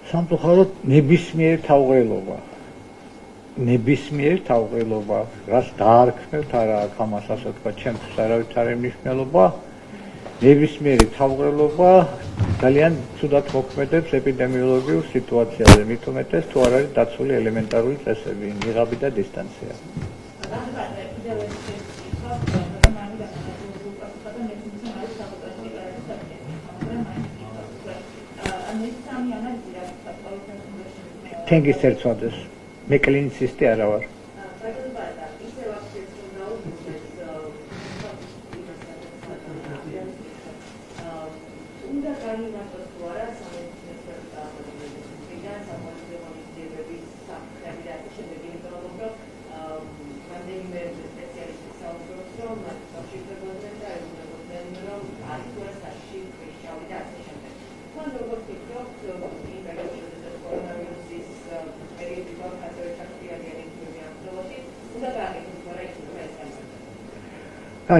სამწუხაროდ ნებისმიერ თავღელობა, რაც დაარქმევთ არა აქვს ამას ასე თქვა, ჩემთვის არავის არ მნიშვნელობა. ნებისმიერი თავღელობა ძალიან ცუდად მოქმედებს ეპიდემიოლოგიურ სიტუაციაზე, მით უმეტეს თუ არ არის დაცული ელემენტარული წესები, ნიღაბი და დისტანცია. თენგის ერთვადეს. მე კლინიცისტი არა ვარ.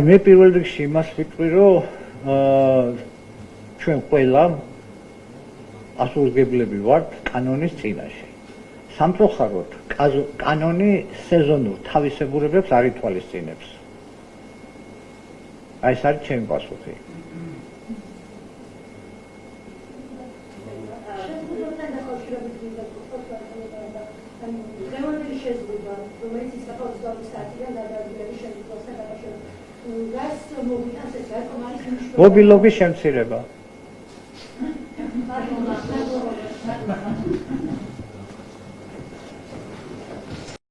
მე პირველ რიგში იმას ვიტყვი, რომ ჩვენ ყველა პასუხისმგებლები ვართ კანონის წინაშე. სამწუხაროდ, კანონი სეზონურ თავისებურებებს არ ითვალისწინებს. აი ეს არის ჩემი პასუხი. მობილობის შემცირება.